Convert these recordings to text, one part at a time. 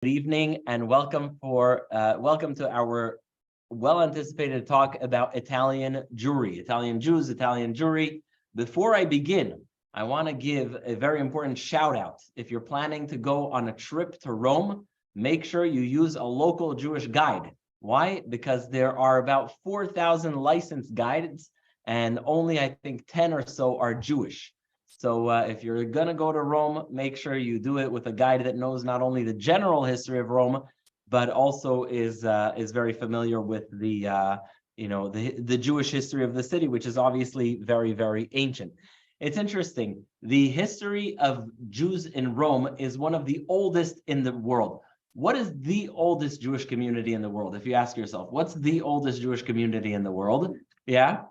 Good evening and welcome to our well-anticipated talk about Italian Jewry, Italian Jews, Italian Jewry. Before I begin, I want to give a very important shout out. If you're planning to go on a trip to Rome, make sure you use a local Jewish guide. Why? Because there are about 4,000 licensed guides and only I think 10 or so are Jewish. So if you're going to go to Rome, make sure you do it with a guide that knows not only the general history of Rome, but also is very familiar with the Jewish history of the city, which is obviously very, very ancient. It's interesting. The history of Jews in Rome is one of the oldest in the world. What is the oldest Jewish community in the world? If you ask yourself, what's the oldest Jewish community in the world? Yeah?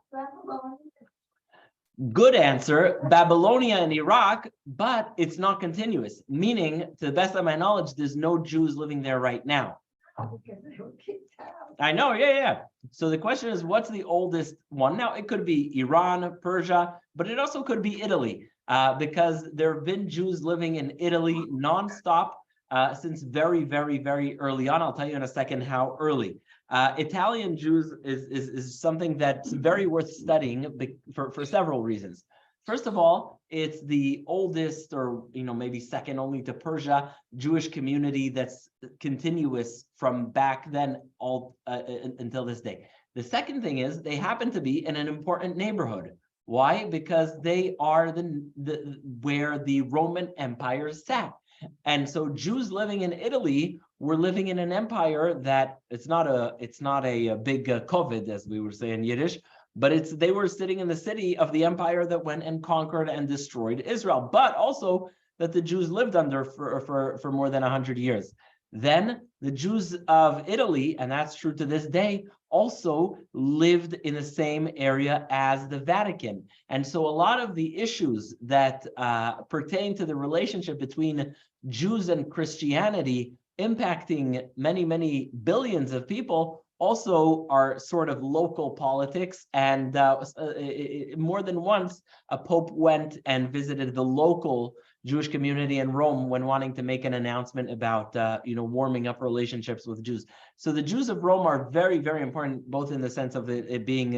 Good answer, Babylonia and Iraq, but it's not continuous, meaning, to the best of my knowledge, there's no Jews living there right now. I know, yeah. So the question is, what's the oldest one? Now, it could be Iran, Persia, but it also could be Italy, because there have been Jews living in Italy nonstop since very, very, very early on. I'll tell you in a second how early. Italian Jews is something that's very worth studying for several reasons. First of all, it's the oldest, or maybe second only to Persia, Jewish community that's continuous from back then until this day. The second thing is they happen to be in an important neighborhood. Why? Because they are where the Roman Empire sat. And so Jews living in Italy were living in an empire that it's not a big COVID, as we would say in Yiddish, but they were sitting in the city of the empire that went and conquered and destroyed Israel, but also that the Jews lived under for more than 100 years. Then the Jews of Italy, and that's true to this day, also lived in the same area as the Vatican. And so a lot of the issues that pertain to the relationship between Jews and Christianity impacting many, many billions of people also are sort of local politics. And more than once, a pope went and visited the local Jewish community in Rome when wanting to make an announcement about, warming up relationships with Jews. So the Jews of Rome are very, very important, both in the sense of it being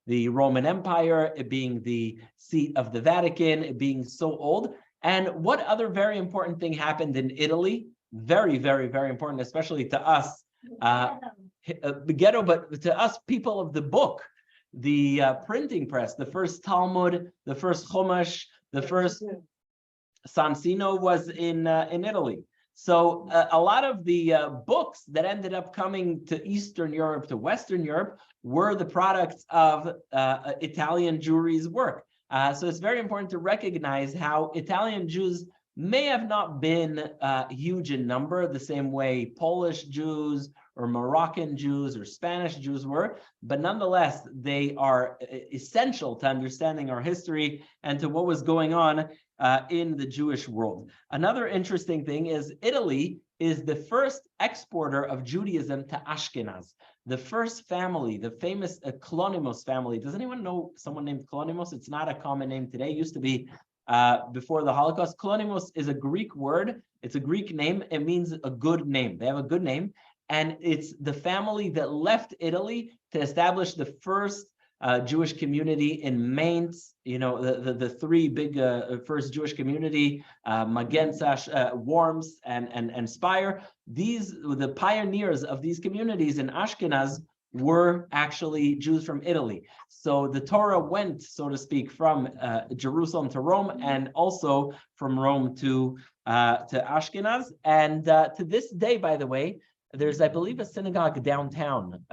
the Roman Empire, it being the seat of the Vatican, it being so old. And what other very important thing happened in Italy? Very, very, very important, especially to us, the ghetto, but to us, people of the book, the printing press, the first Talmud, the first Chumash, the first Sansino was in Italy. So a lot of the books that ended up coming to Eastern Europe, to Western Europe, were the products of Italian Jewry's work. So it's very important to recognize how Italian Jews may have not been huge in number, the same way Polish Jews or Moroccan Jews or Spanish Jews were, but nonetheless, they are essential to understanding our history and to what was going on in the Jewish world. Another interesting thing is Italy is the first exporter of Judaism to Ashkenaz. The first family, the famous Klonimos family. Does anyone know someone named Klonimos? It's not a common name today. It used to be before the Holocaust. Klonimos is a Greek word. It's a Greek name. It means a good name. They have a good name. And it's the family that left Italy to establish the first Jewish community in Mainz. The three big first Jewish community, Magenza, Worms, and Speyer. These, the pioneers of these communities in Ashkenaz, were actually Jews from Italy. So the Torah went, so to speak, from Jerusalem to Rome, and also from Rome to Ashkenaz. And to this day, by the way, there's, I believe, a synagogue downtown.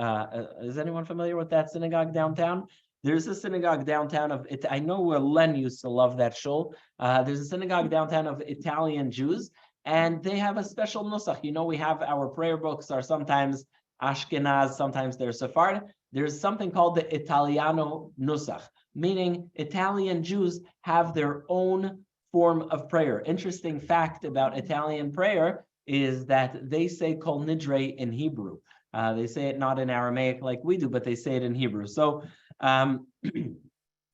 Is anyone familiar with that synagogue downtown? There's a synagogue downtown of it. I know where Len used to love that shul. There's a synagogue downtown of Italian Jews, and they have a special nusach. We have our prayer books are sometimes Ashkenaz, sometimes they're Sephardic. There's something called the Italiano nusach, meaning Italian Jews have their own form of prayer. Interesting fact about Italian prayer is that they say Kol Nidre in Hebrew. They say it not in Aramaic like we do, but they say it in Hebrew. So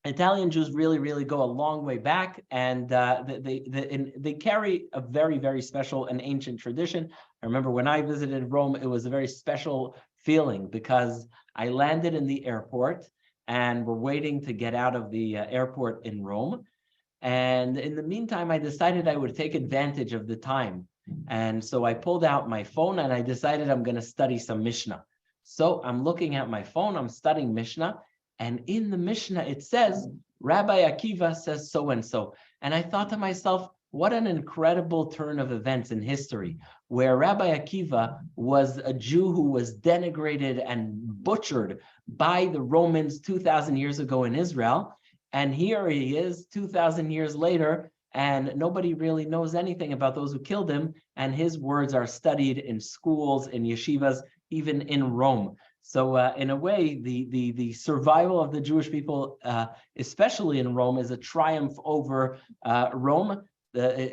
Italian Jews really go a long way back, and they carry a very special and ancient tradition. I remember when I visited Rome, it was a very special feeling because I landed in the airport and we're waiting to get out of the airport in Rome. And in the meantime, I decided I would take advantage of the time. And so I pulled out my phone and I decided I'm going to study some Mishnah. So I'm looking at my phone, I'm studying Mishnah. And in the Mishnah, it says, Rabbi Akiva says so and so. And I thought to myself, what an incredible turn of events in history, where Rabbi Akiva was a Jew who was denigrated and butchered by the Romans 2,000 years ago in Israel. And here he is 2,000 years later, and nobody really knows anything about those who killed him. And his words are studied in schools, in yeshivas, even in Rome. So in a way, the survival of the Jewish people, especially in Rome, is a triumph over Rome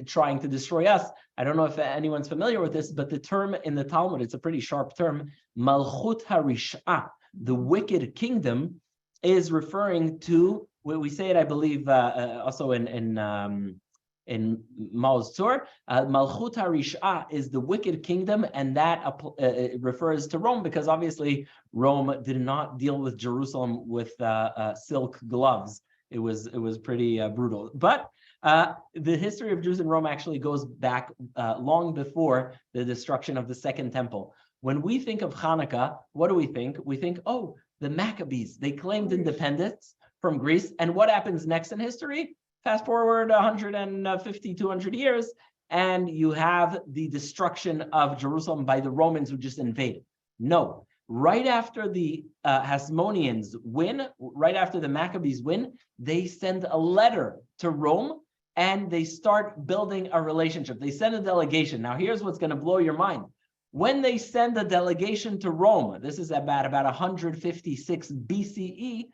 trying to destroy us. I don't know if anyone's familiar with this, but the term in the Talmud, it's a pretty sharp term, Malchut HaRish'ah, the wicked kingdom, is referring to, we say it, I believe, also in Maoz Tzur, Malchut HaRish'ah is the wicked kingdom, and that refers to Rome, because obviously Rome did not deal with Jerusalem with silk gloves. It was pretty brutal. But the history of Jews in Rome actually goes back long before the destruction of the Second Temple. When we think of Hanukkah, what do we think? We think, oh, the Maccabees, they claimed independence from Greece. And what happens next in history? Fast forward 150, 200 years, and you have the destruction of Jerusalem by the Romans who just invaded. No, right after the Hasmoneans win, right after the Maccabees win, they send a letter to Rome and they start building a relationship. They send a delegation. Now, here's what's going to blow your mind. When they send a delegation to Rome, this is about 156 BCE,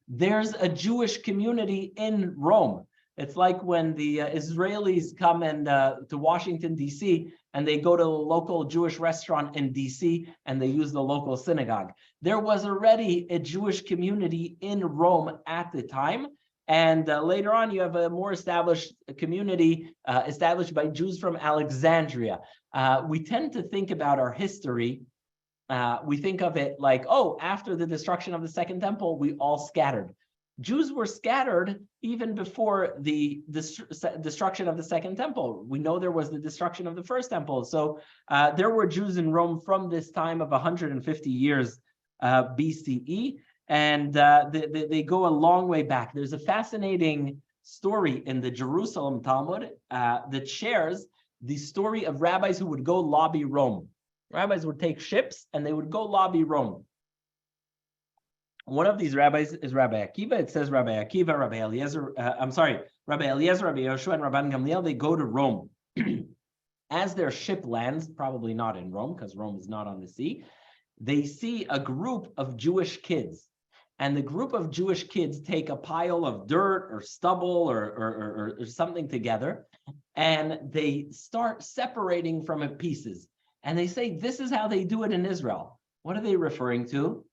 there's a Jewish community in Rome. It's like when the Israelis come and to Washington, D.C., and they go to a local Jewish restaurant in D.C. and they use the local synagogue. There was already a Jewish community in Rome at the time. And later on, you have a more established community established by Jews from Alexandria. We tend to think about our history. We think of it like, oh, after the destruction of the Second Temple, we all scattered. Jews were scattered even before the destruction of the Second Temple. We know there was the destruction of the First Temple. So there were Jews in Rome from this time of 150 years BCE, and they go a long way back. There's a fascinating story in the Jerusalem Talmud that shares the story of rabbis who would go lobby Rome. Rabbis would take ships and they would go lobby Rome. One of these rabbis is Rabbi Akiva. It says Rabbi Akiva, Rabbi Eliezer, Rabbi Eliezer, Rabbi Yoshua, and Rabban Gamliel, they go to Rome. As their ship lands, probably not in Rome, because Rome is not on the sea, they see a group of Jewish kids. And the group of Jewish kids take a pile of dirt or stubble or something together, and they start separating from it pieces. And they say, this is how they do it in Israel. What are they referring to?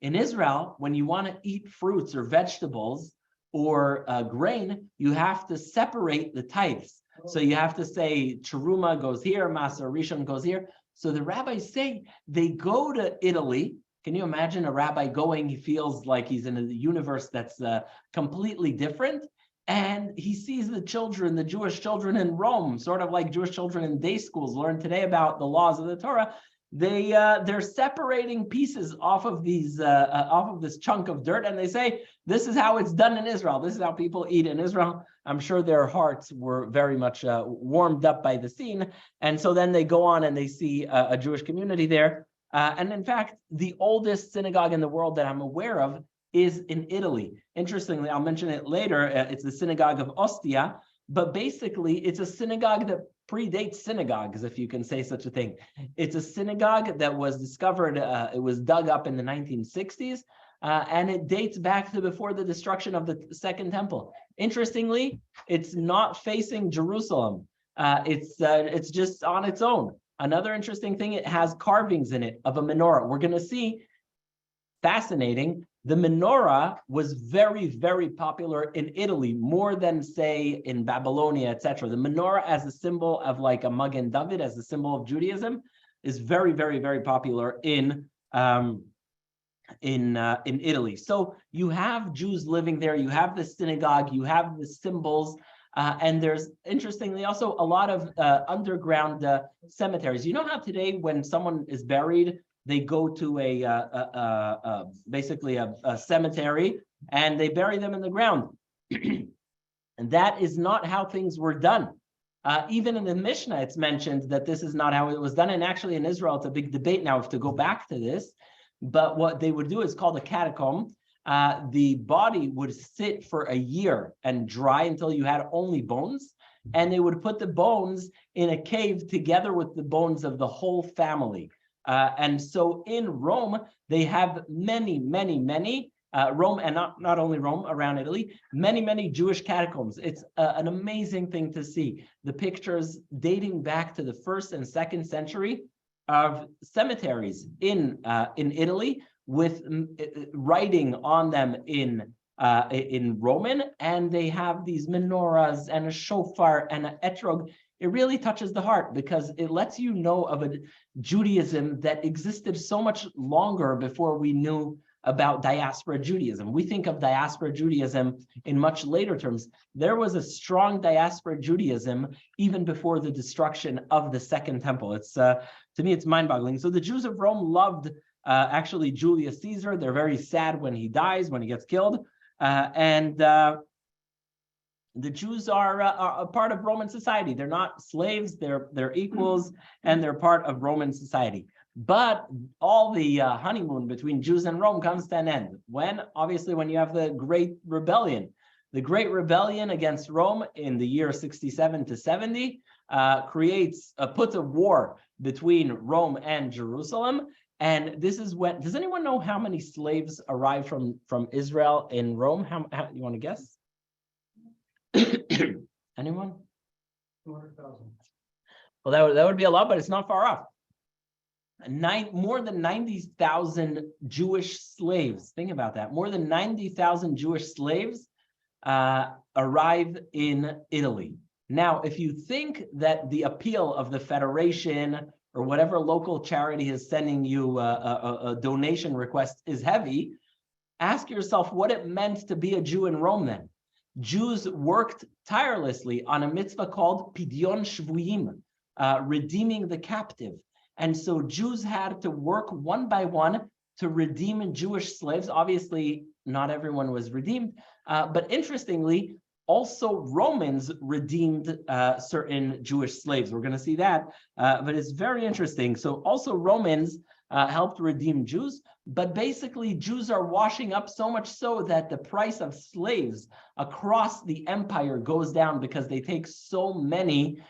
In Israel, when you want to eat fruits or vegetables or grain, you have to separate the types. So you have to say, Cheruma goes here, Maser Rishon goes here. So the rabbis say they go to Italy. Can you imagine a rabbi going? He feels like he's in a universe that's completely different. And he sees the children, the Jewish children in Rome, sort of like Jewish children in day schools learn today about the laws of the Torah. They're separating pieces off of these off of this chunk of dirt, and they say, this is how it's done in Israel. This is how people eat in Israel. I'm sure their hearts were very much warmed up by the scene. And so then they go on and they see a Jewish community there. And in fact, the oldest synagogue in the world that I'm aware of is in Italy. Interestingly, I'll mention it later. It's the synagogue of Ostia, but basically it's a synagogue that predates synagogues, if you can say such a thing. It's a synagogue that was discovered, it was dug up in the 1960s, and it dates back to before the destruction of the Second Temple. Interestingly, it's not facing Jerusalem. It's just on its own. Another interesting thing, it has carvings in it of a menorah. We're going to see fascinating. The menorah was very, very popular in Italy, more than, say, in Babylonia, etc. The menorah as a symbol of like a Magen David, as a symbol of Judaism, is very, very, very popular in Italy. So you have Jews living there, you have the synagogue, you have the symbols, and there's, interestingly, also a lot of underground cemeteries. You know how today when someone is buried, they go to basically a cemetery and they bury them in the ground. And that is not how things were done. Even in the Mishnah, it's mentioned that this is not how it was done. And actually in Israel, it's a big debate now if to go back to this. But what they would do is called a catacomb. The body would sit for a year and dry until you had only bones. And they would put the bones in a cave together with the bones of the whole family. And so in Rome, they have many, Rome, and not only Rome, around Italy, many Jewish catacombs. It's an amazing thing to see. The pictures dating back to the 1st and 2nd century of cemeteries in Italy, with writing on them in Roman, and they have these menorahs and a shofar and an etrog. It really touches the heart because it lets you know of a Judaism that existed so much longer before we knew about diaspora Judaism. We think of diaspora Judaism in much later terms. There was a strong diaspora Judaism even before the destruction of the Second Temple. It's to me, it's mind-boggling. So the Jews of Rome loved actually Julius Caesar. They're very sad when he dies, when he gets killed, and the Jews are a part of Roman society. They're not slaves, they're equals, and they're part of Roman society. But all the honeymoon between Jews and Rome comes to an end. Obviously, when you have the Great Rebellion. The Great Rebellion against Rome in the year 67 to 70 puts a war between Rome and Jerusalem. And this is when, does anyone know how many slaves arrived from Israel in Rome? How you want to guess? Anyone? 200,000. Well, that would be a lot, but it's not far off. More than 90,000 Jewish slaves. Think about that. More than 90,000 Jewish slaves arrive in Italy. Now, if you think that the appeal of the Federation or whatever local charity is sending you a donation request is heavy, ask yourself what it meant to be a Jew in Rome then. Jews worked tirelessly on a mitzvah called Pidyon Shvuyim, redeeming the captive. And so Jews had to work one by one to redeem Jewish slaves. Obviously, not everyone was redeemed, but interestingly, also Romans redeemed certain Jewish slaves. We're going to see that, but it's very interesting. So also Romans helped redeem Jews, but basically Jews are washing up so much so that the price of slaves across the empire goes down because they take so many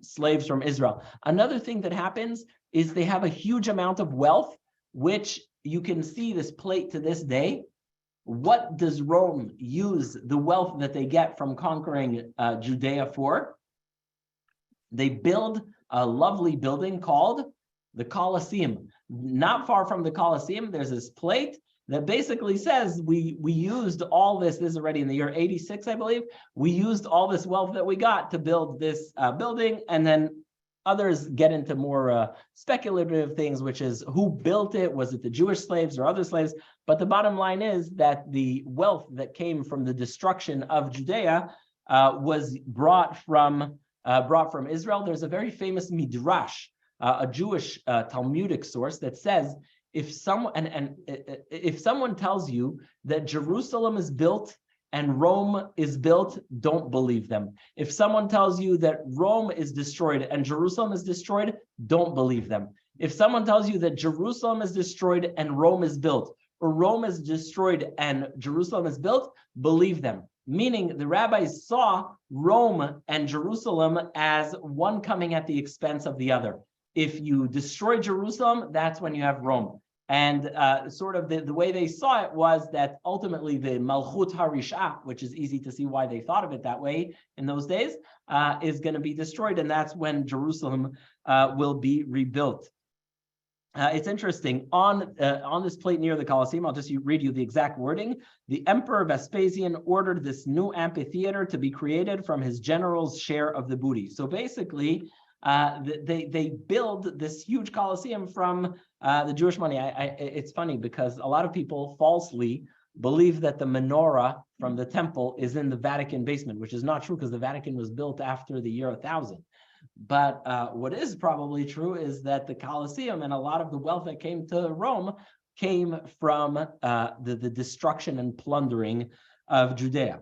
slaves from Israel. Another thing that happens is they have a huge amount of wealth, which you can see this plate to this day. What does Rome use the wealth that they get from conquering Judea for? They build a lovely building called the Colosseum. Not far from the Colosseum, there's this plate that basically says we used all this is already in the year 86, I believe. We used all this wealth that we got to build this building, and then others get into more speculative things, which is who built it? Was it the Jewish slaves or other slaves? But the bottom line is that the wealth that came from the destruction of Judea was brought from Israel. There's a very famous midrash, a Jewish Talmudic source that says if someone tells you that Jerusalem is built and Rome is built, don't believe them. If someone tells you that Rome is destroyed and Jerusalem is destroyed, don't believe them. If someone tells you that Jerusalem is destroyed and Rome is built, or Rome is destroyed and Jerusalem is built, believe them. Meaning the rabbis saw Rome and Jerusalem as one coming at the expense of the other. If you destroy Jerusalem, that's when you have Rome. And sort of the way they saw it was that ultimately the Malchut Harisha, which is easy to see why they thought of it that way in those days, is going to be destroyed. And that's when Jerusalem will be rebuilt. It's interesting, on this plate near the Colosseum, I'll just read you the exact wording. The Emperor Vespasian ordered this new amphitheater to be created from his general's share of the booty. So basically, they build this huge Colosseum from the Jewish money. It's funny because a lot of people falsely believe that the menorah from the temple is in the Vatican basement, which is not true because the Vatican was built after the year 1000. But what is probably true is that the Colosseum and a lot of the wealth that came to Rome came from the destruction and plundering of Judea.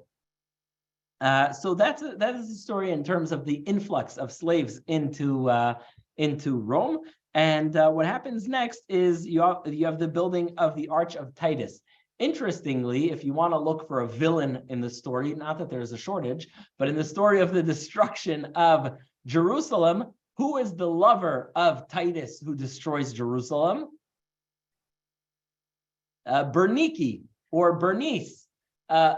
So that is the story in terms of the influx of slaves into Rome. And what happens next is you have the building of the Arch of Titus. Interestingly, if you want to look for a villain in the story, not that there's a shortage, but in the story of the destruction of Jerusalem, who is the lover of Titus who destroys Jerusalem? Bernike, or Bernice.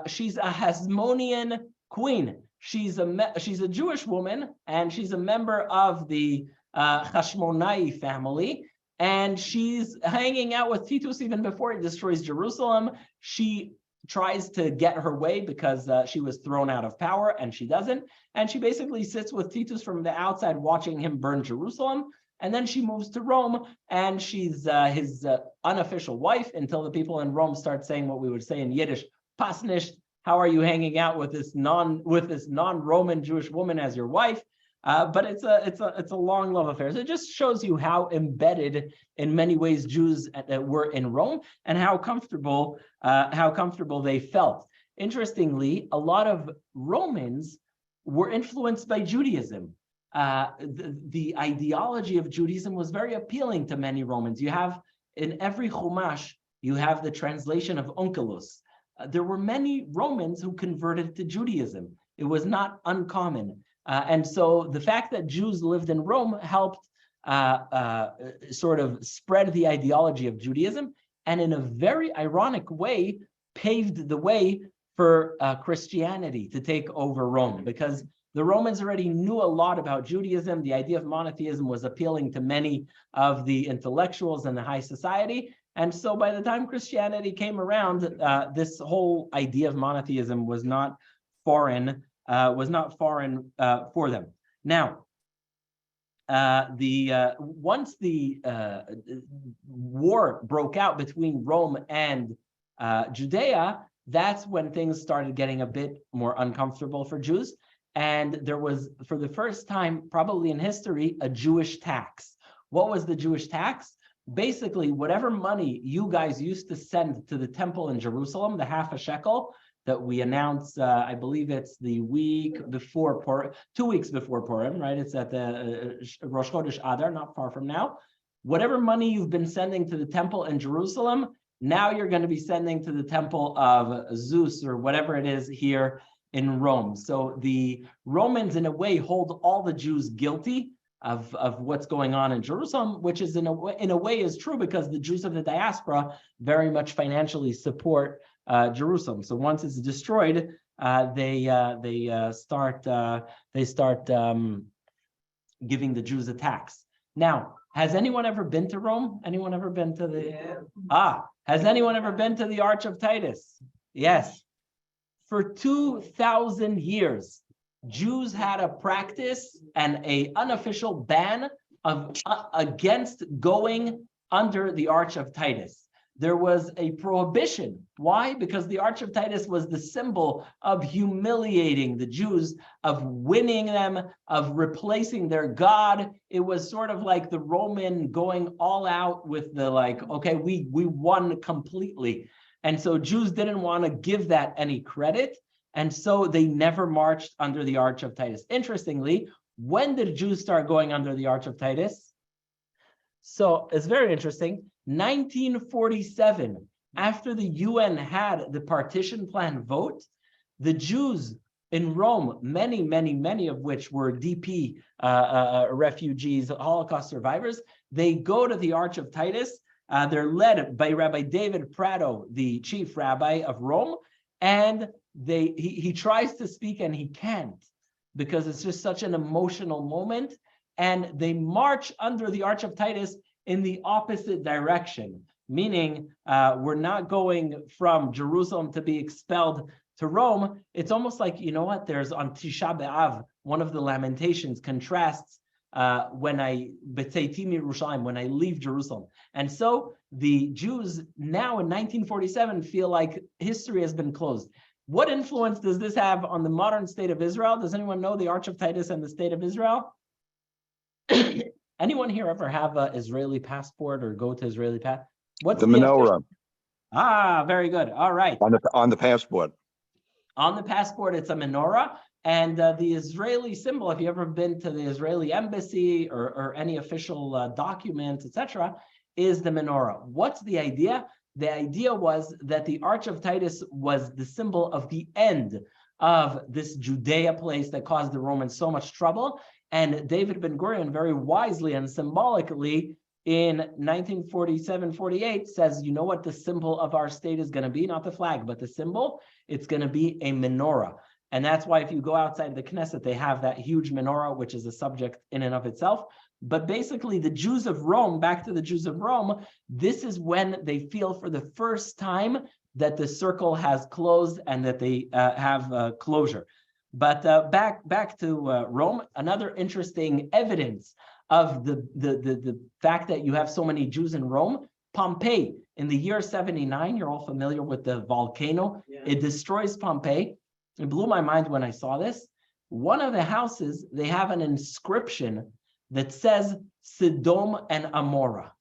She's a Hasmonean queen. She's a Jewish woman, and she's a member of the Hashmonai family. And she's hanging out with Titus even before he destroys Jerusalem. She tries to get her way because she was thrown out of power, and she doesn't. And she basically sits with Titus from the outside watching him burn Jerusalem. And then she moves to Rome, and she's his unofficial wife until the people in Rome start saying what we would say in Yiddish, "Pas nicht, how are you hanging out with this non-Roman Jewish woman as your wife?" But it's a long love affair. So it just shows you how embedded in many ways Jews were in Rome and how comfortable they felt. Interestingly, a lot of Romans were influenced by Judaism. The ideology of Judaism was very appealing to many Romans. You have in every Chumash, you have the translation of Onkelos. There were many Romans who converted to Judaism. It was not uncommon. And so the fact that Jews lived in Rome helped sort of spread the ideology of Judaism, and in a very ironic way, paved the way for Christianity to take over Rome, because the Romans already knew a lot about Judaism. The idea of monotheism was appealing to many of the intellectuals in the high society. And so by the time Christianity came around, this whole idea of monotheism was not foreign for them. Now, once the war broke out between Rome and Judea, that's when things started getting a bit more uncomfortable for Jews. And there was, for the first time, probably in history, a Jewish tax. What was the Jewish tax? Basically, whatever money you guys used to send to the temple in Jerusalem, the half a shekel, that we announced, I believe it's the week before Purim, 2 weeks before Purim, right? It's at the Rosh Chodesh Adar, not far from now. Whatever money you've been sending to the temple in Jerusalem, now you're going to be sending to the temple of Zeus or whatever it is here in Rome. So the Romans, in a way, hold all the Jews guilty of what's going on in Jerusalem, which is in a way is true because the Jews of the diaspora very much financially support Jerusalem. So once it's destroyed, they start giving the Jews a tax. Now, has anyone ever been to Rome? Anyone ever been to the? Yeah. Has anyone ever been to the Arch of Titus? Yes. For 2,000 years, Jews had a practice and an unofficial ban against going under the Arch of Titus. There was a prohibition. Why? Because the Arch of Titus was the symbol of humiliating the Jews, of winning them, of replacing their God. It was sort of like the Roman going all out with the okay, we won completely. And so Jews didn't want to give that any credit. And so they never marched under the Arch of Titus. Interestingly, when did Jews start going under the Arch of Titus? So it's very interesting. 1947, after the UN had the partition plan vote, the Jews in Rome, many of which were DP refugees, Holocaust survivors, they go to the Arch of Titus. They're led by Rabbi David Prado, the chief rabbi of Rome, and he tries to speak and he can't because it's just such an emotional moment. And they march under the Arch of Titus in the opposite direction, meaning we're not going from Jerusalem to be expelled to Rome. It's almost like, you know what, there's on Tisha B'Av, one of the Lamentations contrasts when I leave Jerusalem. And so the Jews now in 1947 feel like history has been closed. What influence does this have on the modern state of Israel? Does anyone know the Arch of Titus and the state of Israel? Anyone here ever have an Israeli passport or go to Israeli pass? What's the menorah? Very good. All right. On the passport. On the passport, it's a menorah. And the Israeli symbol, if you've ever been to the Israeli embassy or any official document, etc., is the menorah. What's the idea? The idea was that the Arch of Titus was the symbol of the end of this Judea place that caused the Romans so much trouble. And David Ben-Gurion very wisely and symbolically in 1947-48 says, you know what the symbol of our state is going to be? Not the flag, but the symbol. It's going to be a menorah. And that's why if you go outside the Knesset, they have that huge menorah, which is a subject in and of itself. But basically, the Jews of Rome, back to the Jews of Rome, this is when they feel for the first time that the circle has closed and that they have closure. But back to Rome, another interesting evidence of the fact that you have so many Jews in Rome, Pompeii, in the year 79, you're all familiar with the volcano. Yeah. It destroys Pompeii. It blew my mind when I saw this. One of the houses, they have an inscription that says Sodom and Amorah.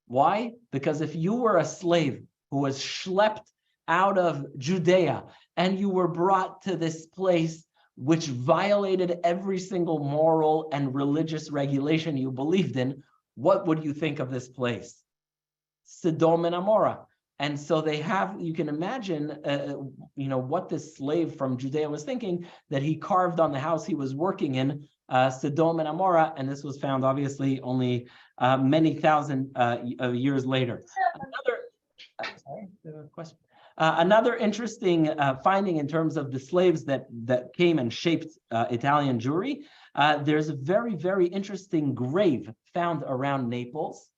Why? Because if you were a slave who was schlepped out of Judea and you were brought to this place which violated every single moral and religious regulation you believed in, what would you think of this place? Sodom and Amorah. And so they have, you can imagine, what this slave from Judea was thinking, that he carved on the house he was working in, Sodom and Amorah, and this was found obviously only many thousand years later. Another interesting finding in terms of the slaves that came and shaped Italian Jewry, there's a very, very interesting grave found around Naples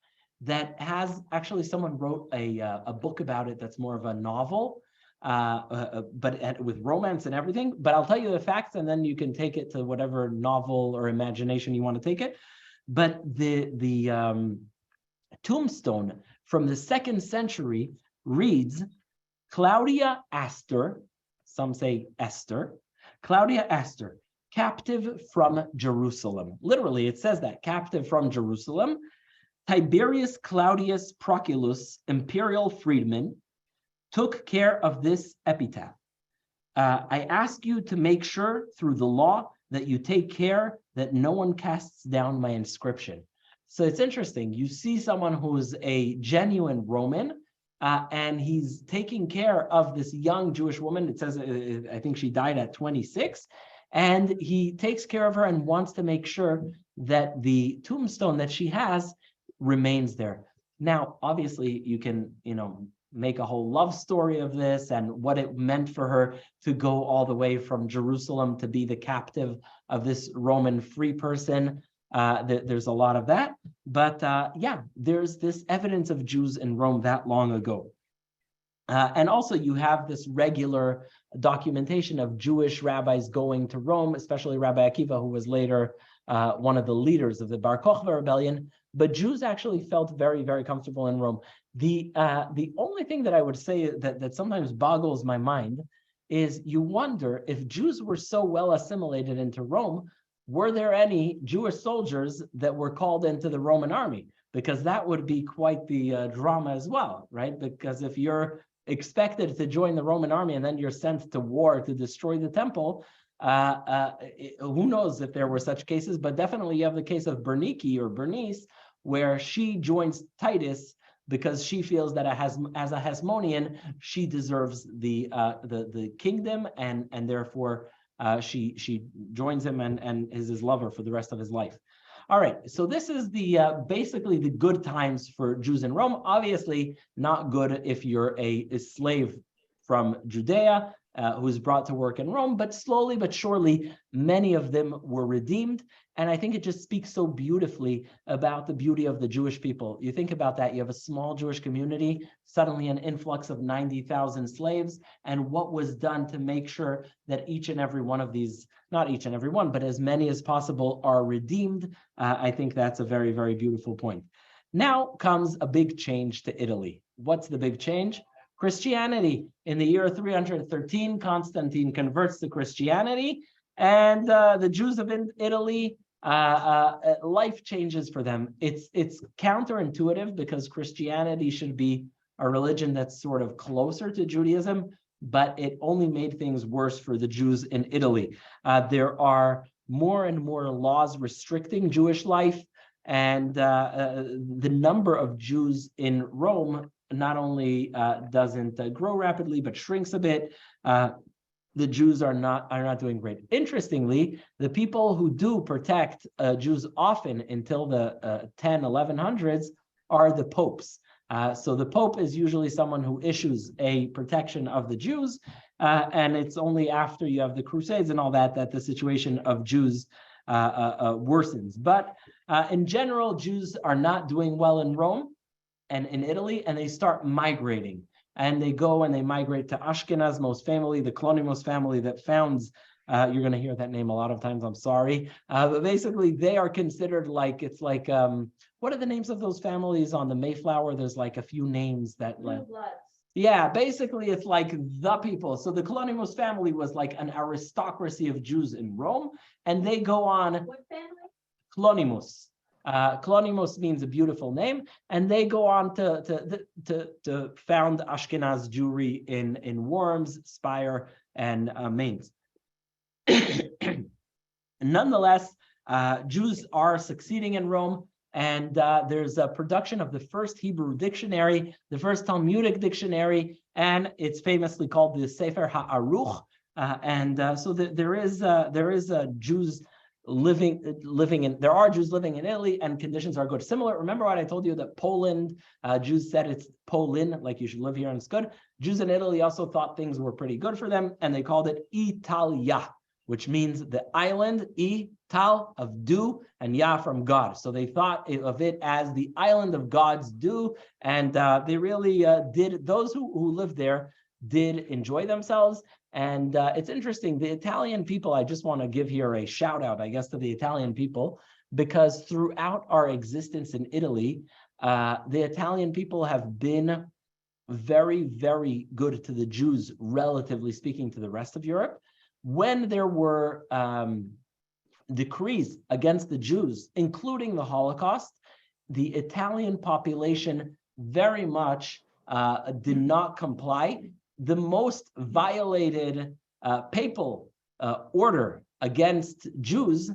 that has actually, someone wrote a book about it that's more of a novel, but with romance and everything. But I'll tell you the facts, and then you can take it to whatever novel or imagination you want to take it. But the tombstone from the 2nd century reads, Claudia Astor, some say Esther, Claudia Astor, captive from Jerusalem. Literally, it says that, captive from Jerusalem. Tiberius Claudius Proculus, imperial freedman, took care of this epitaph. I ask you to make sure through the law that you take care that no one casts down my inscription. So it's interesting. You see someone who's a genuine Roman, and he's taking care of this young Jewish woman. It says, I think she died at 26. And he takes care of her and wants to make sure that the tombstone that she has remains there. Now, obviously, you can, make a whole love story of this and what it meant for her to go all the way from Jerusalem to be the captive of this Roman free person. There's a lot of that. But yeah, there's this evidence of Jews in Rome that long ago. And also you have this regular documentation of Jewish rabbis going to Rome, especially Rabbi Akiva, who was later one of the leaders of the Bar Kokhba rebellion. But Jews actually felt very, very comfortable in Rome. The only thing that I would say that sometimes boggles my mind is you wonder if Jews were so well assimilated into Rome, were there any Jewish soldiers that were called into the Roman army? Because that would be quite the drama as well, right? Because if you're expected to join the Roman army and then you're sent to war to destroy the temple, who knows if there were such cases, but definitely you have the case of Bernice, where she joins Titus because she feels that as a Hasmonean, she deserves the kingdom, and therefore she joins him and is his lover for the rest of his life. All right, so this is the basically the good times for Jews in Rome. Obviously, not good if you're a slave from Judea. who was brought to work in Rome, but slowly but surely, many of them were redeemed. And I think it just speaks so beautifully about the beauty of the Jewish people. You think about that, you have a small Jewish community, suddenly an influx of 90,000 slaves, and what was done to make sure that each and every one of these, not each and every one, but as many as possible are redeemed. I think that's a very, very beautiful point. Now comes a big change to Italy. What's the big change? Christianity. In the year 313, Constantine converts to Christianity, and the Jews of Italy, life changes for them. It's counterintuitive because Christianity should be a religion that's sort of closer to Judaism, but it only made things worse for the Jews in Italy. There are more and more laws restricting Jewish life, and the number of Jews in Rome not only doesn't grow rapidly, but shrinks a bit. The Jews are not doing great. Interestingly, the people who do protect Jews often until the 1100s are the popes. So the Pope is usually someone who issues a protection of the Jews, and it's only after you have the Crusades and all that that the situation of Jews worsens. But in general, Jews are not doing well in Rome and in Italy, and they start migrating. And they go and they migrate to Ashkenaz, most famously, the Klonimos family that founds, you're going to hear that name a lot of times, I'm sorry. But basically, they are considered like, it's like, what are the names of those families on the Mayflower? There's like a few names that... Yeah, basically, it's like the people. So the Klonimos family was like an aristocracy of Jews in Rome, and they go on... What family? Klonimos. Klonimos means a beautiful name, and they go on to found Ashkenaz Jewry in Worms, Speyer, and Mainz. Nonetheless, Jews are succeeding in Rome, and there's a production of the first Hebrew dictionary, the first Talmudic dictionary, and it's famously called the Sefer HaAruch. So there is Jews living in, there are Jews living in Italy, and conditions are good. Similar, remember what I told you that Poland, Jews said it's Polin, like you should live here and it's good. Jews in Italy also thought things were pretty good for them, and they called it Italia, which means the island, Ital of do, and Ya from God. So they thought of it as the island of God's do, and they really did, those who lived there did enjoy themselves. And it's interesting, the Italian people, I just want to give here a shout out, I guess, to the Italian people, because throughout our existence in Italy, the Italian people have been very, very good to the Jews, relatively speaking, to the rest of Europe. When there were decrees against the Jews, including the Holocaust, the Italian population very much did not comply. The most violated papal order against Jews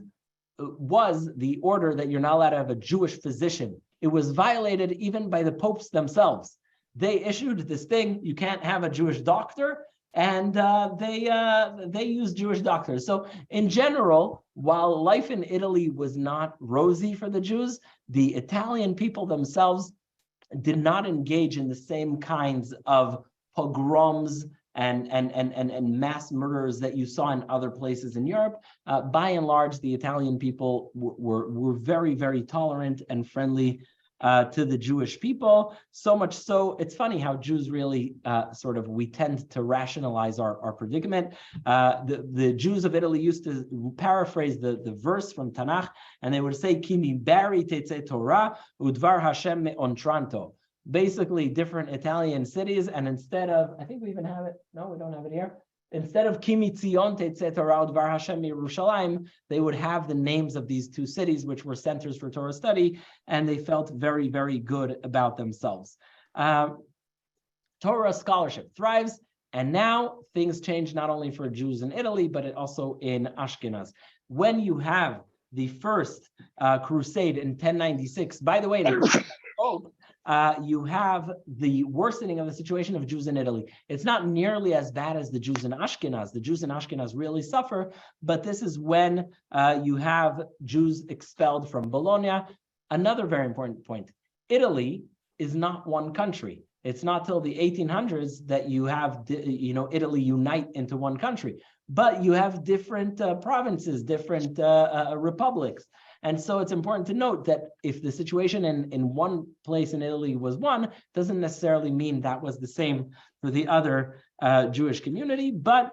was the order that you're not allowed to have a Jewish physician. It was violated even by the popes themselves. They issued this thing, you can't have a Jewish doctor, and they used Jewish doctors. So in general, while life in Italy was not rosy for the Jews, the Italian people themselves did not engage in the same kinds of pogroms and mass murders that you saw in other places in Europe. By and large, the Italian people were very, very tolerant and friendly to the Jewish people. So much so, it's funny how Jews really we tend to rationalize our predicament. The Jews of Italy used to paraphrase the verse from Tanakh, and they would say, Kimi bari tetze Torah udvar Hashem me'ontranto. Basically different Italian cities, and instead of, I think we even have it, no, we don't have it here. Instead of Kimi Tzion Tetze Torah Udvar Hashem Yerushalayim, they would have the names of these two cities, which were centers for Torah study, and they felt very, very good about themselves. Torah scholarship thrives, and now things change not only for Jews in Italy, but also in Ashkenaz. When you have the first crusade in 1096, by the way, you have the worsening of the situation of Jews in Italy. It's not nearly as bad as the Jews in Ashkenaz. The Jews in Ashkenaz really suffer, but this is when you have Jews expelled from Bologna. Another very important point, Italy is not one country. It's not till the 1800s that you have, Italy unite into one country. But you have different provinces, different republics. And so it's important to note that if the situation in one place in Italy was one, doesn't necessarily mean that was the same for the other Jewish community, but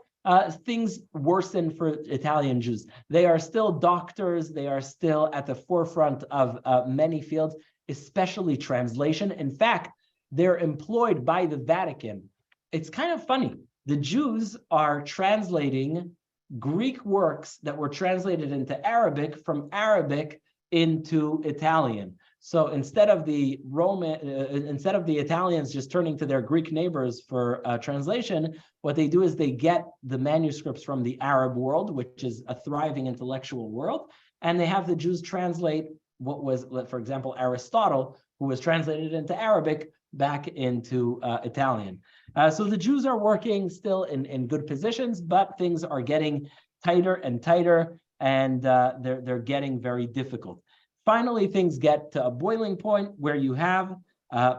things worsen for Italian Jews. They are still doctors. They are still at the forefront of many fields, especially translation. In fact, they're employed by the Vatican. It's kind of funny. The Jews are translating Greek works that were translated into Arabic from Arabic into Italian. So instead of the Italians just turning to their Greek neighbors for translation, what they do is they get the manuscripts from the Arab world, which is a thriving intellectual world, and they have the Jews translate what was, for example, Aristotle, who was translated into Arabic back into Italian. So the Jews are working still in good positions, but things are getting tighter and tighter, and they're getting very difficult. Finally, things get to a boiling point where you have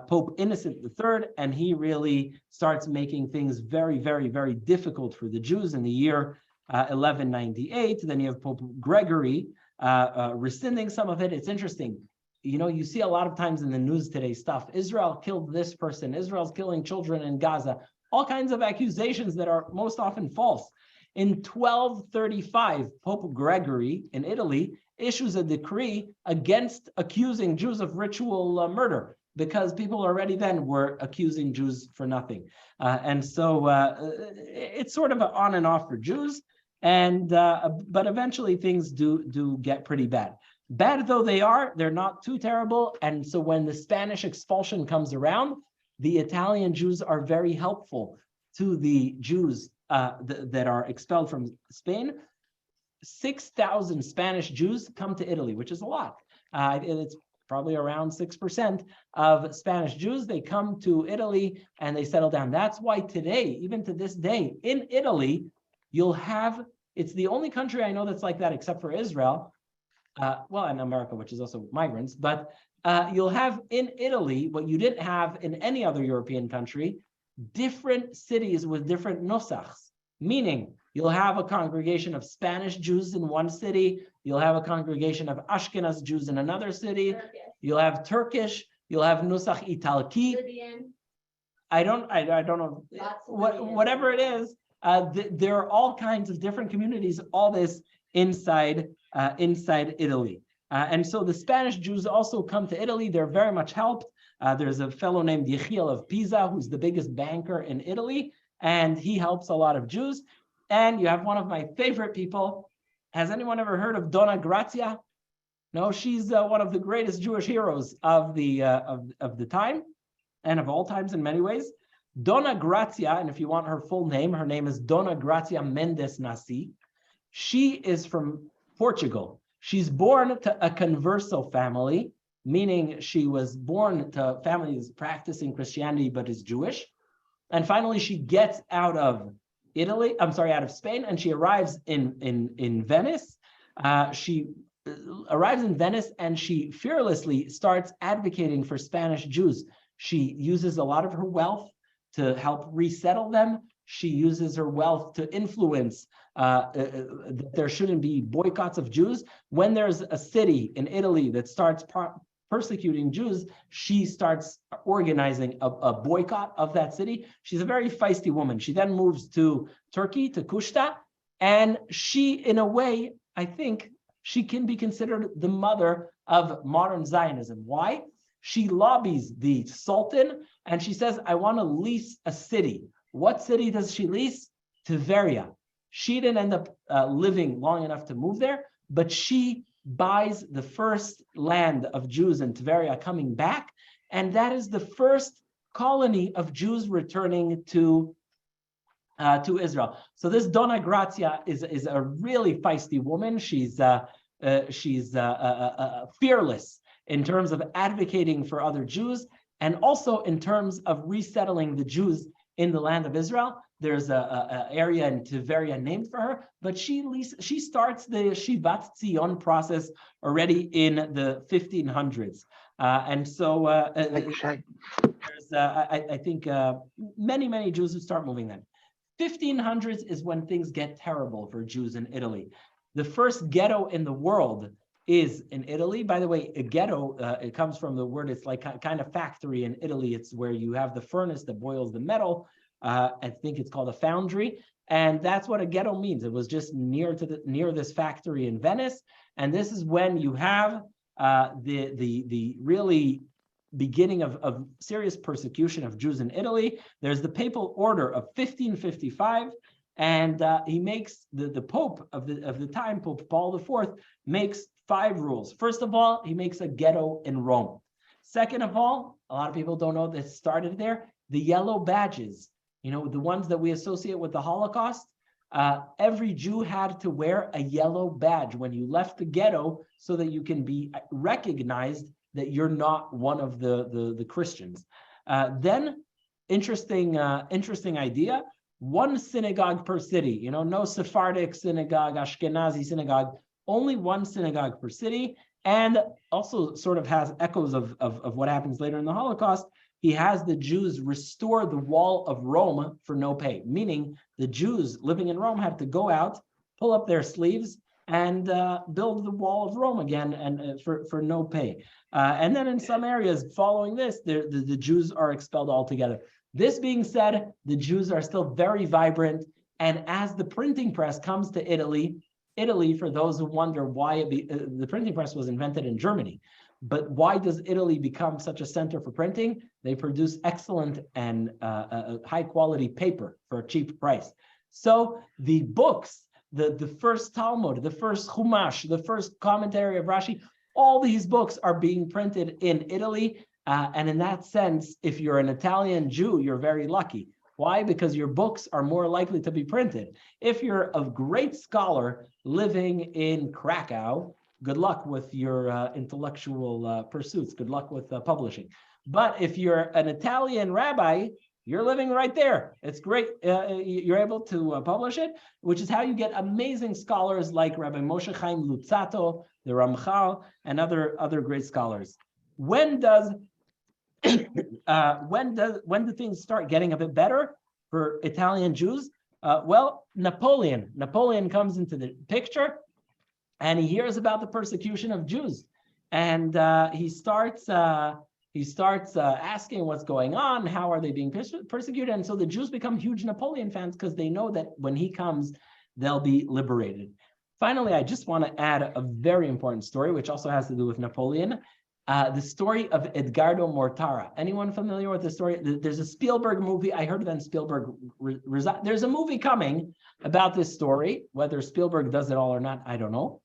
Pope Innocent III, and he really starts making things very, very, very difficult for the Jews in the year 1198. Then you have Pope Gregory rescinding some of it. It's interesting. You see a lot of times in the news today stuff, Israel killed this person, Israel's killing children in Gaza, all kinds of accusations that are most often false. In 1235, Pope Gregory in Italy issues a decree against accusing Jews of ritual murder, because people already then were accusing Jews for nothing. And so it's sort of an on and off for Jews, but eventually things do get pretty bad. Bad though they are, they're not too terrible. And so when the Spanish expulsion comes around, the Italian Jews are very helpful to the Jews that are expelled from Spain. 6,000 Spanish Jews come to Italy, which is a lot. It's probably around 6% of Spanish Jews. They come to Italy and they settle down. That's why today, even to this day, in Italy, it's the only country I know that's like that except for Israel. And America, which is also migrants, but you'll have in Italy what you didn't have in any other European country, different cities with different nosachs, meaning you'll have a congregation of Spanish Jews in one city, you'll have a congregation of Ashkenaz Jews in another city, you'll have Turkish, you'll have Nusach Italki. Libyan. I don't know, whatever it is, there are all kinds of different communities, all this inside Italy. And so the Spanish Jews also come to Italy. They're very much helped. There's a fellow named Yechiel of Pisa, who's the biggest banker in Italy, and he helps a lot of Jews. And you have one of my favorite people. Has anyone ever heard of Donna Grazia? No, she's one of the greatest Jewish heroes of the time, and of all times in many ways. Donna Grazia, and if you want her full name, her name is Donna Grazia Mendes Nasi. She is from Portugal. She's born to a converso family, meaning she was born to a family that's practicing Christianity but is Jewish. And finally, she gets out of Spain, and she arrives in Venice. She arrives in Venice and she fearlessly starts advocating for Spanish Jews. She uses a lot of her wealth to help resettle them. She uses her wealth to influence that there shouldn't be boycotts of Jews. When there's a city in Italy that starts persecuting Jews, she starts organizing a boycott of that city. She's a very feisty woman. She then moves to Turkey, to Kushta, and she, in a way, I think she can be considered the mother of modern Zionism. Why? She lobbies the Sultan and she says, I want to lease a city. What city does she lease? Tveria. She didn't end up living long enough to move there, but she buys the first land of Jews in Tveria coming back, and that is the first colony of Jews returning to Israel. So this Donna Grazia is a really feisty woman. She's fearless in terms of advocating for other Jews, and also in terms of resettling the Jews in the land of Israel. There's a area in Tveria named for her, but she starts the Shivat Zion process already in the 1500s. And so there's was, I think, many Jews would start moving then. 1500s is when things get terrible for Jews in Italy. The first ghetto in the world is in Italy. By the way, a ghetto, it comes from the word, it's like kind of factory in Italy. It's where you have the furnace that boils the metal. I think it's called a foundry. And that's what a ghetto means. It was just near this factory in Venice. And this is when you have the really beginning of serious persecution of Jews in Italy. There's the papal order of 1555. And he makes the Pope of the time, Pope Paul IV, makes 5 rules. First of all, he makes a ghetto in Rome. Second of all, a lot of people don't know this started there. The yellow badges, you know, the ones that we associate with the Holocaust. Every Jew had to wear a yellow badge when you left the ghetto, so that you can be recognized that you're not one of the Christians. Then, interesting idea. 1 synagogue per city, you know, no Sephardic synagogue, Ashkenazi synagogue, only 1 synagogue per city, and also sort of has echoes of what happens later in the Holocaust. He has the Jews restore the wall of Rome for no pay, meaning the Jews living in Rome have to go out, pull up their sleeves, and build the wall of Rome again, and for no pay. And then in some areas following this, the Jews are expelled altogether. This being said, the Jews are still very vibrant. And as the printing press comes to Italy, for those who wonder why the printing press was invented in Germany, but why does Italy become such a center for printing? They produce excellent and high quality paper for a cheap price. So the books, the first Talmud, the first Chumash, the first commentary of Rashi, all these books are being printed in Italy. And in that sense, if you're an Italian Jew, you're very lucky. Why? Because your books are more likely to be printed. If you're a great scholar living in Krakow, good luck with your intellectual pursuits. Good luck with publishing. But if you're an Italian rabbi, you're living right there. It's great. You're able to publish it, which is how you get amazing scholars like Rabbi Moshe Chaim Luzzatto, the Ramchal, and other great scholars. When do things start getting a bit better for Italian Jews? Well, Napoleon comes into the picture, and he hears about the persecution of Jews, and he starts asking what's going on, how are they being persecuted, and so the Jews become huge Napoleon fans because they know that when he comes, they'll be liberated. Finally, I just want to add a very important story, which also has to do with Napoleon. The story of Edgardo Mortara. Anyone familiar with the story? There's a Spielberg movie. I heard that Spielberg there's a movie coming about this story. Whether Spielberg does it all or not, I don't know.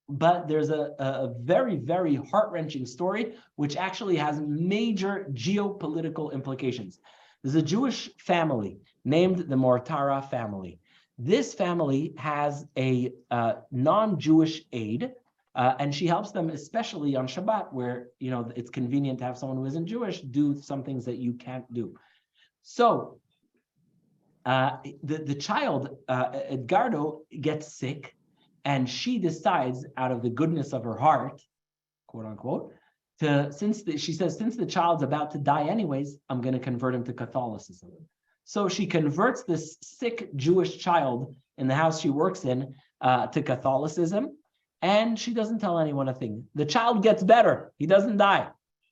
But there's a very, very heart-wrenching story, which actually has major geopolitical implications. There's a Jewish family named the Mortara family. This family has a non-Jewish aide, and she helps them, especially on Shabbat, where it's convenient to have someone who isn't Jewish do some things that you can't do. So the child, Edgardo, gets sick, and she decides, out of the goodness of her heart, quote unquote, since the child's about to die anyways, I'm going to convert him to Catholicism. So she converts this sick Jewish child in the house she works in to Catholicism. And she doesn't tell anyone a thing. The child gets better. He doesn't die.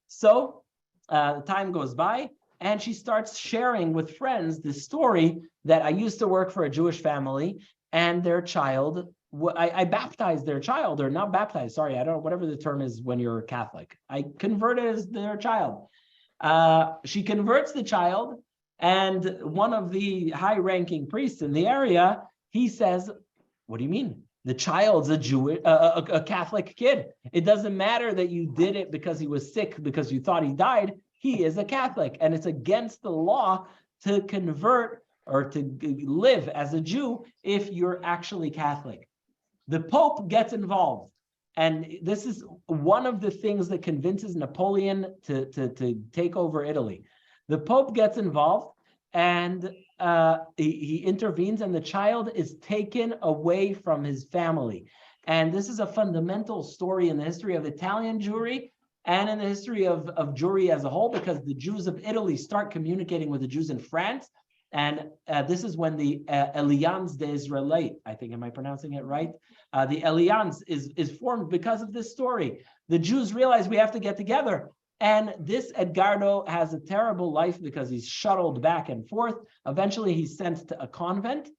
So time goes by, and she starts sharing with friends this story that I used to work for a Jewish family, and their child, I baptized their child, or not baptized, sorry, I don't know, whatever the term is when you're Catholic. I converted their child. She converts the child, and one of the high-ranking priests in the area, he says, what do you mean? The child's a Catholic kid. It doesn't matter that you did it because he was sick, because you thought he died. He is a Catholic, and it's against the law to convert or to live as a Jew if you're actually Catholic. The Pope gets involved, and this is one of the things that convinces Napoleon to take over Italy. The Pope gets involved, and he intervenes, and the child is taken away from his family. And this is a fundamental story in the history of Italian Jewry and in the history of Jewry as a whole, because the Jews of Italy start communicating with the Jews in France. And this is when the Alliance des Israélites, I think, am I pronouncing it right? The Alliance is formed because of this story. The Jews realize we have to get together. And this Edgardo has a terrible life because he's shuttled back and forth. Eventually, he's sent to a convent.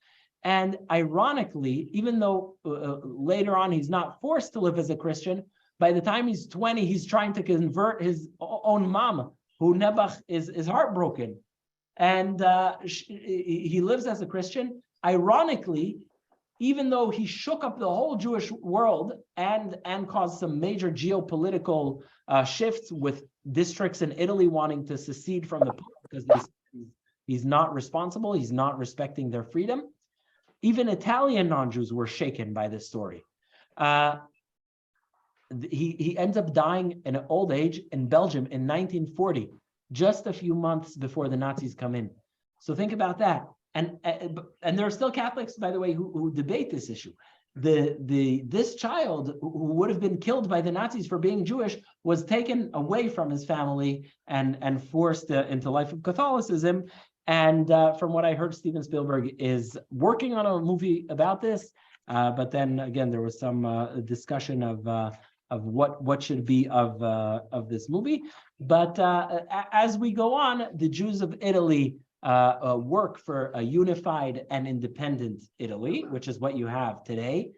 And ironically, even though later on he's not forced to live as a Christian, by the time he's 20, he's trying to convert his own mom, who Nebuch is heartbroken. And he lives as a Christian. Ironically, even though he shook up the whole Jewish world and caused some major geopolitical shifts with districts in Italy wanting to secede from the Pope because he's not responsible, he's not respecting their freedom. Even Italian non-Jews were shaken by this story. He ends up dying in old age in Belgium in 1940, just a few months before the Nazis come in. So think about that. And there are still Catholics, by the way, who debate this issue. This child who would have been killed by the Nazis for being Jewish was taken away from his family and forced into life of Catholicism. And from what I heard, Steven Spielberg is working on a movie about this. But then again, there was some discussion of what should be of this movie. But as we go on, the Jews of Italy work for a unified and independent Italy, which is what you have today.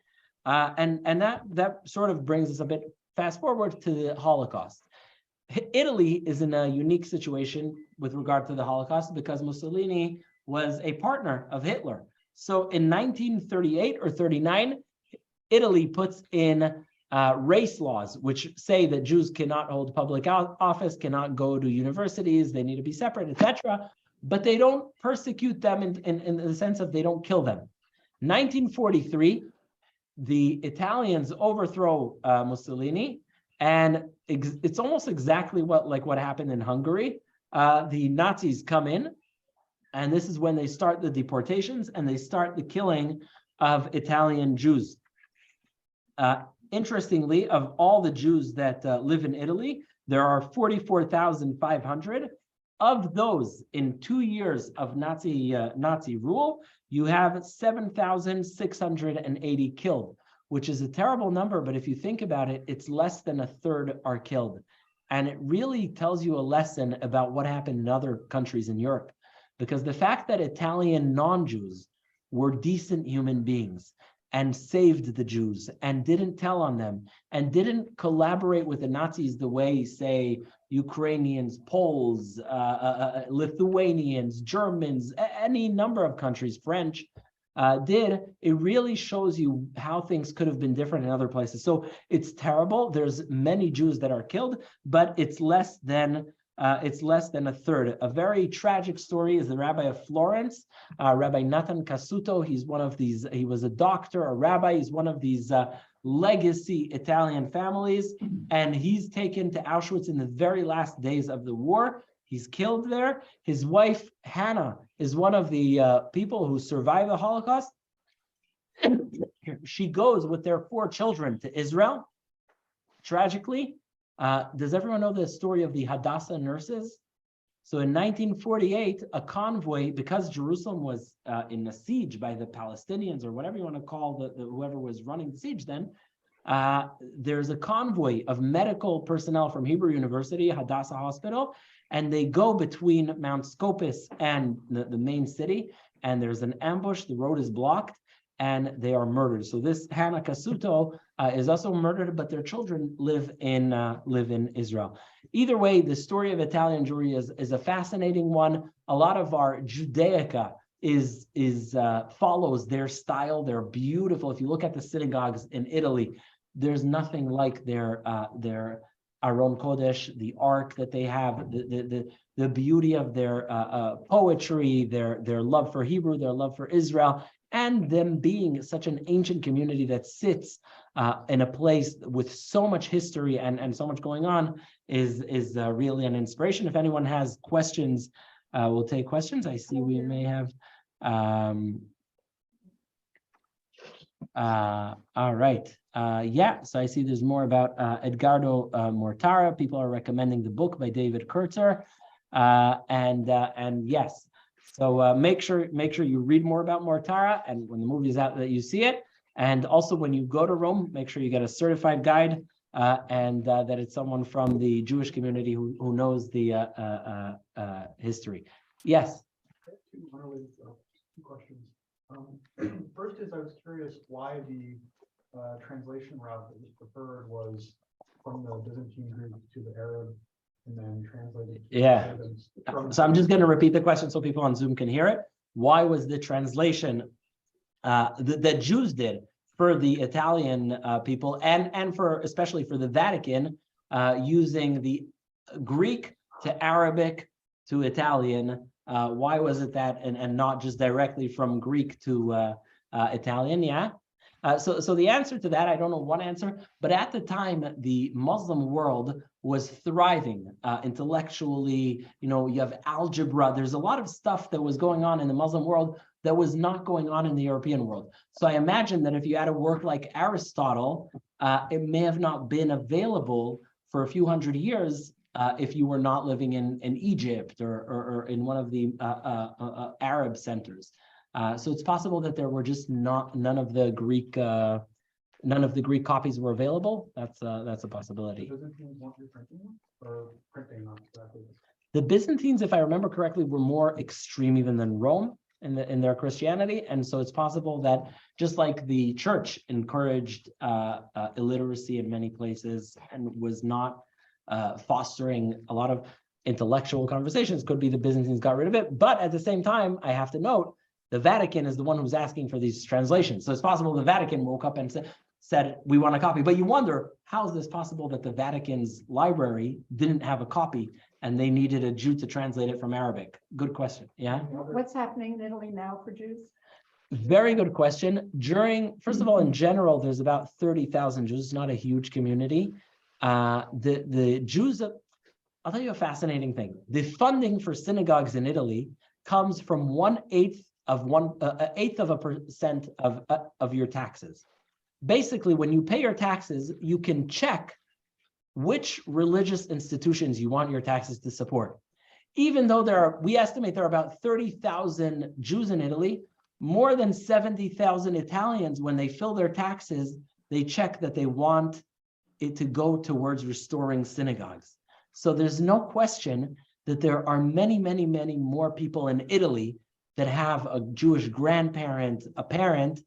And that sort of brings us a bit fast forward to the Holocaust. Italy is in a unique situation with regard to the Holocaust because Mussolini was a partner of Hitler. So in 1938 or 39, Italy puts in race laws, which say that Jews cannot hold public office, cannot go to universities, they need to be separate, etc. But they don't persecute them in the sense of they don't kill them. 1943, the Italians overthrow Mussolini, and it's almost exactly what happened in Hungary. The Nazis come in, and this is when they start the deportations and they start the killing of Italian Jews. Interestingly, of all the Jews that live in Italy, there are 44,500. Of those, in 2 years of Nazi rule, you have 7,680 killed, which is a terrible number. But if you think about it, it's less than a third are killed. And it really tells you a lesson about what happened in other countries in Europe. Because the fact that Italian non-Jews were decent human beings and saved the Jews and didn't tell on them and didn't collaborate with the Nazis the way, say, Ukrainians, Poles, Lithuanians, Germans, any number of countries, French, did, it really shows you how things could have been different in other places. So it's terrible. There's many Jews that are killed, but it's less than a third. A very tragic story is the Rabbi of Florence, Rabbi Nathan Cassuto. He was a doctor, a rabbi. He's one of these legacy Italian families, and he's taken to Auschwitz in the very last days of the war. He's killed there. His wife, Hannah, is one of the people who survived the Holocaust. She goes with their 4 children to Israel. Tragically, does everyone know the story of the Hadassah nurses? So in 1948, a convoy, because Jerusalem was in a siege by the Palestinians, or whatever you want to call whoever was running the siege then, there's a convoy of medical personnel from Hebrew University, Hadassah Hospital, and they go between Mount Scopus and the main city, and there's an ambush, the road is blocked, and they are murdered. So this Hannah Cassuto is also murdered, but their children live in Israel. Either way, the story of Italian Jewry is a fascinating one. A lot of our Judaica follows their style. They're beautiful. If you look at the synagogues in Italy, there's nothing like their Aron Kodesh, the ark that they have, the beauty of their poetry, their love for Hebrew, their love for Israel, and them being such an ancient community that sits in a place with so much history and so much going on is really an inspiration. If anyone has questions, we'll take questions. I see we may have All right. Yeah, so I see there's more about Edgardo Mortara. People are recommending the book by David Kurtzer. And yes, so make sure you read more about Mortara, and when the movie is out that you see it. And also when you go to Rome, make sure you get a certified guide and that it's someone from the Jewish community who knows the history. Yes. Two unrelated two questions. First is I was curious why the translation route that was preferred was from the Byzantine Greek to the Arab and then translated. Yeah. So I'm just going to repeat the question so people on Zoom can hear it. Why was the translation that Jews did for the Italian people and for especially for the Vatican using the Greek to Arabic to Italian? Why was it that and not just directly from Greek to Italian? Yeah. So the answer to that, I don't know one answer, but at the time, the Muslim world was thriving intellectually. You have algebra. There's a lot of stuff that was going on in the Muslim world that was not going on in the European world. So I imagine that if you had a work like Aristotle, it may have not been available for a few hundred years if you were not living in Egypt or in one of the Arab centers. So it's possible that there were just none of the Greek copies were available. That's a possibility. The Byzantines weren't reprinting them or printing not exactly. The Byzantines, if I remember correctly, were more extreme even than Rome in their Christianity, and so it's possible that just like the church encouraged illiteracy in many places and was not fostering a lot of intellectual conversations, could be the Byzantines got rid of it. But at the same time, I have to note, the Vatican is the one who's asking for these translations. So it's possible the Vatican woke up and said, we want a copy. But you wonder, how is this possible that the Vatican's library didn't have a copy and they needed a Jew to translate it from Arabic? Good question. Yeah. What's happening in Italy now for Jews? Very good question. First of all, in general, there's about 30,000 Jews. It's not a huge community. The Jews, I'll tell you a fascinating thing. The funding for synagogues in Italy comes from 1/8 of a percent of your taxes. Basically, when you pay your taxes, you can check which religious institutions you want your taxes to support. Even though we estimate there are about 30,000 Jews in Italy, more than 70,000 Italians, when they fill their taxes, they check that they want it to go towards restoring synagogues. So there's no question that there are many, many, many more people in Italy that have a Jewish grandparent, a parent,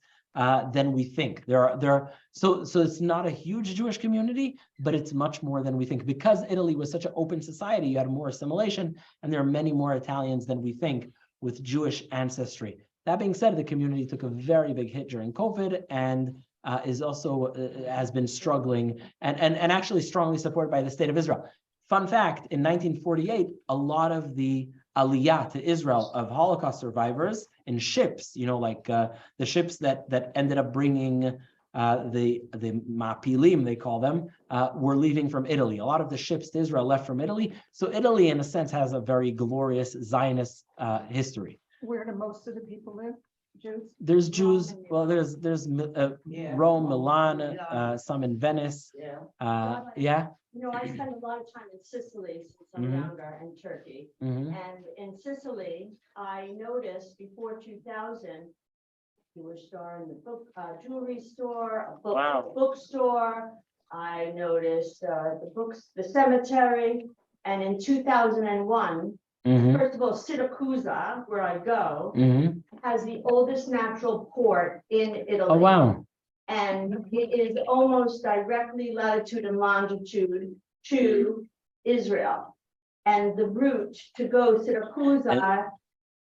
than we think. So it's not a huge Jewish community, but it's much more than we think. Because Italy was such an open society, you had more assimilation, and there are many more Italians than we think with Jewish ancestry. That being said, the community took a very big hit during COVID and is also has been struggling and actually strongly supported by the state of Israel. Fun fact, in 1948, a lot of the aliyah to Israel of Holocaust survivors in ships, like the ships that ended up bringing the mapilim, they call them, were leaving from Italy. A lot of the ships to Israel left from Italy. So Italy, in a sense, has a very glorious Zionist history. Where do most of the people live? Jews? There's Jews. Well, there's Rome, Milan, some in Venice. Yeah. I spent a lot of time in Sicily since I'm younger, and Turkey. And in Sicily, I noticed before 2000, you were store in the book, jewelry store, a bookstore. I noticed the cemetery, and in 2001. First of all, Siracusa, where I go, has the oldest natural port in Italy. Oh, wow. And it is almost directly latitude and longitude to Israel. And the route to go Siracusa,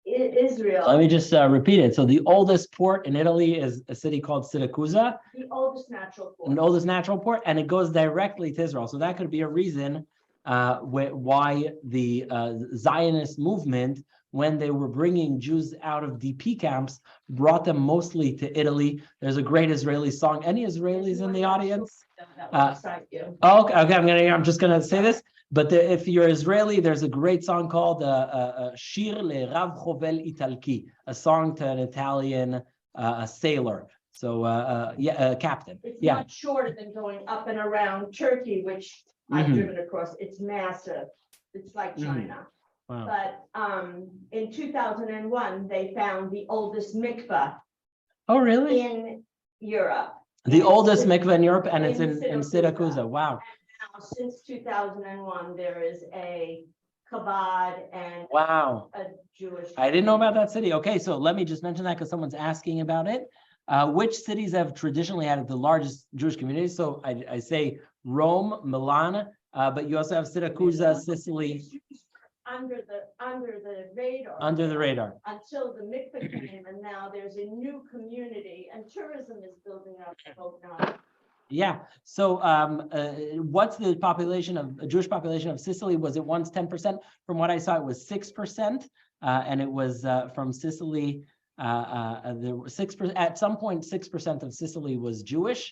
Israel. Let me just repeat it. So the oldest port in Italy is a city called Siracusa. The oldest natural port. The oldest natural port, and it goes directly to Israel. So that could be a reason why the Zionist movement, when they were bringing Jews out of DP camps, brought them mostly to Italy. There's a great Israeli song. Any Israelis in the audience? Okay, I'm just gonna say this. But if you're Israeli, there's a great song called Shir le Rav Chovel Italki, a song to an Italian sailor. captain. It's Yeah. much shorter than going up and around Turkey, which I've Mhm. driven across. It's massive. It's like China. Wow. But in 2001, they found the oldest mikveh Oh, really? in Europe. The And oldest since- mikveh in Europe, and it's in Syracuse. Syracuse. Wow. Now, since 2001, there is a Chabad and Wow. a Jewish. I didn't know about that city. Okay, so let me just mention that because someone's asking about it. Which cities have traditionally had the largest Jewish communities? So I say Rome, Milan, but you also have Syracuse, Sicily, Under the radar. under the radar. Until the mikveh came, and now there's a new community, and tourism is building up. Hope not. Yeah. So what's the population of Jewish population of Sicily? Was it once 10%? From what I saw, it was 6%. And it was from Sicily. There were 6%. At some point, 6% of Sicily was Jewish.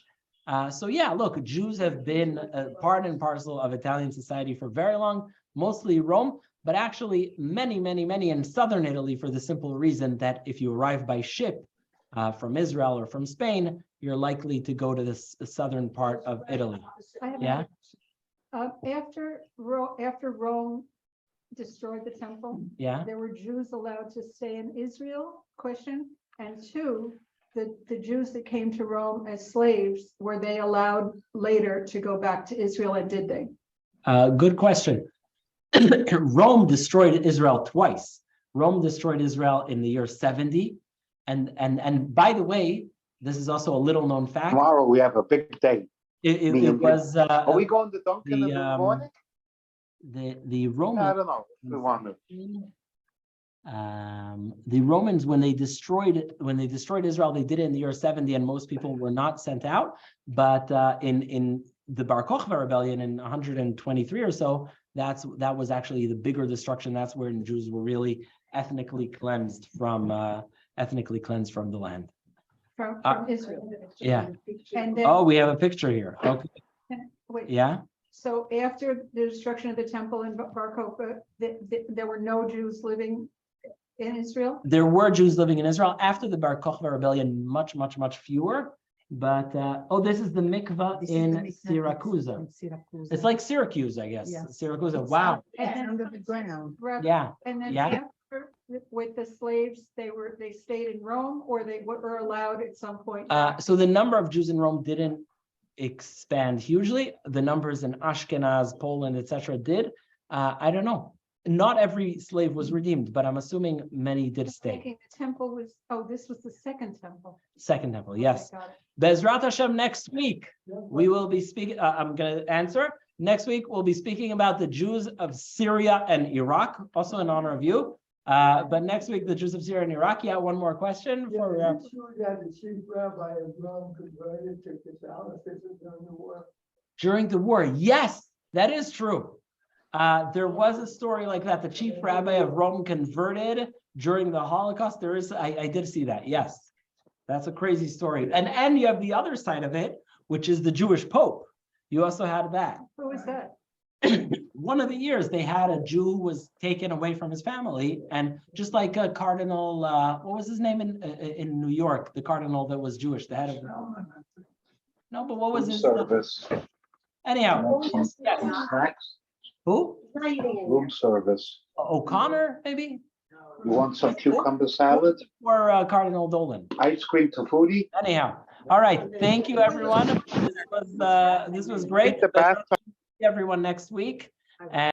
So yeah, look, Jews have been part and parcel of Italian society for very long, mostly Rome, but actually many, many, many in southern Italy for the simple reason that if you arrive by ship from Israel or from Spain, you're likely to go to the southern part of Italy. I have Yeah. After Rome destroyed the temple, Yeah. there were Jews allowed to stay in Israel, question, and two, the Jews that came to Rome as slaves, were they allowed later to go back to Israel, and did they? Good question. Rome destroyed Israel twice. Rome destroyed Israel in the year 70. And by the way, this is also a little known fact. Tomorrow we have a big day. It was Are we going to Dunkin' in the, the morning? the I Romans. don't know. We want to. The Romans, when they destroyed Israel, they did it in the year 70, and most people were not sent out. But in the Bar Kokhba rebellion in 123 or so, that was actually the bigger destruction. That's where the Jews were really ethnically cleansed from the land. From Israel. Yeah. And then, Oh, we have a picture here. Okay. wait, Yeah. so after the destruction of the temple in Bar Kokhba, there were no Jews living in Israel? There were Jews living in Israel after the Bar Kokhba rebellion, much, much, much fewer. But this is the mikvah in Syracuse. It's like Syracuse, I guess. Yeah. Syracuse. Wow. And then Under the ground. Yeah. And then Yeah. after, with the slaves, they stayed in Rome, or they were allowed at some point? So the number of Jews in Rome didn't expand hugely. The numbers in Ashkenaz, Poland, etc. did. I don't know. Not every slave was redeemed, but I'm assuming many did stay. Thinking the temple was, this was the second temple. Second temple, Okay, yes. got it. Bezrat Hashem, next week, we will be speaking, I'm going to answer. Next week, we'll be speaking about the Jews of Syria and Iraq, also in honor of you. But next week, the Jews of Syria and Iraq. Yeah, one more question for. Is it true that the chief rabbi of Rome converted to Catholicism during the war? During the war, yes, that is true. There was a story like that. The chief rabbi of Rome converted during the Holocaust. There is, I did see that. Yes, that's a crazy story. And you have the other side of it, which is the Jewish Pope. You also had that. Who was that? One of the years they had a Jew who was taken away from his family, and just like a cardinal, what was his name in New York? The cardinal that was Jewish, the head of. No, but what was Room his service. Anyhow? Yes. Snacks. Who? Room service. O'Connor, maybe, You want some cucumber salad? or Cardinal Dolan. Ice cream to foodie? Anyhow, all right. Thank you, everyone. This was great. Take the bath. Everyone next week. And